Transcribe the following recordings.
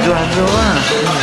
ajo-ajo ah.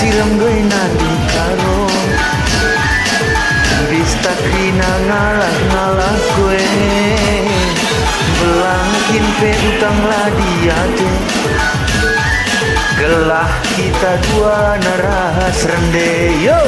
Siram gue nanti karo Bista kina ngalah gue Belangkin pe utang lah dia deh Gelah kita dua narahas rende yo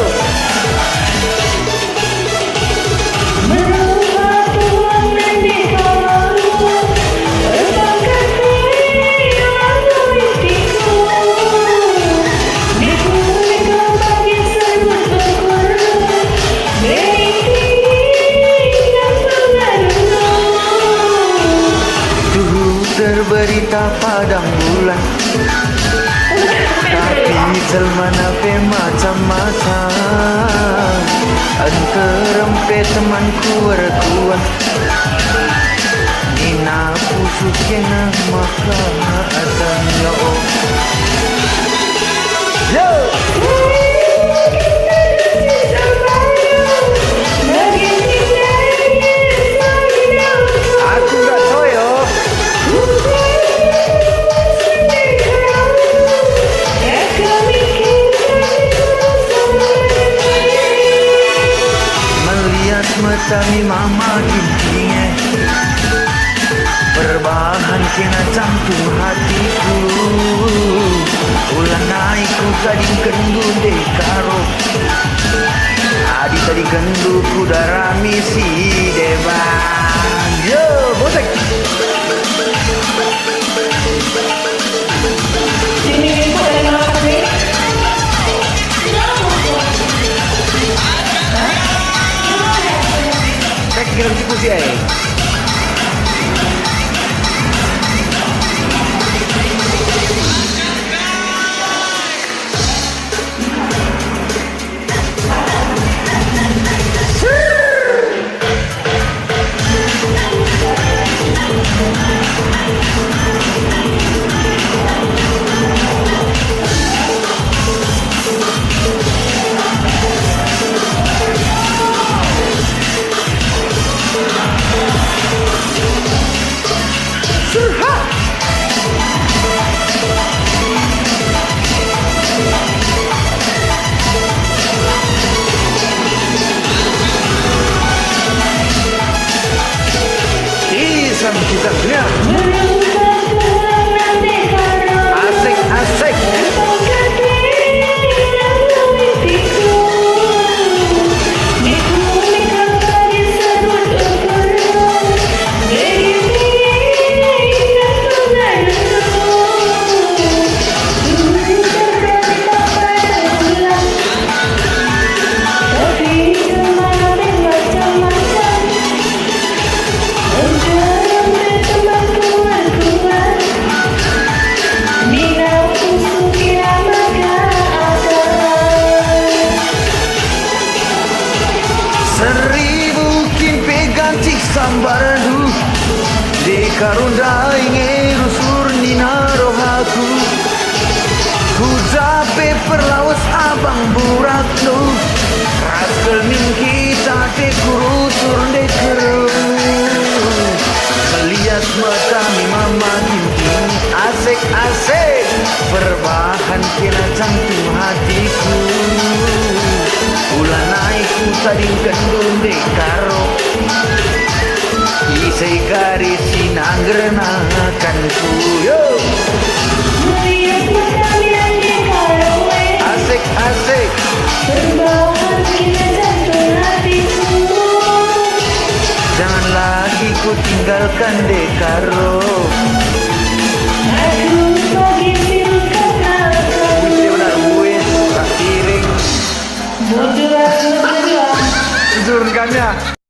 berita padang bulan tapi zelmana pe macam-macam anterempe temanku berkuat Nina pusuk kena maka adanya yo aku gak toyo Metami mama kintinya Perbahan kena jantung hatiku Ulang naikku tadi kendu dekaro Adi tadi kendu kudara misi debang Yo, botek Sini ibu ada ngelakat nih Kira diskusi aja. Kita lihat asik sambarandu Dekarunda inge rusur nina rohaku Ku jape perlawas abang buraknu Raskel nim kita te kurusur dekeru Melihat mata mi mama kinting asik-asik Berbahan kena jantung hatiku Ulah naikku tadi kendung dekaro Isai garis sinangrenakan ku yo Melihat mata mi asik-asik Berbahan kande karo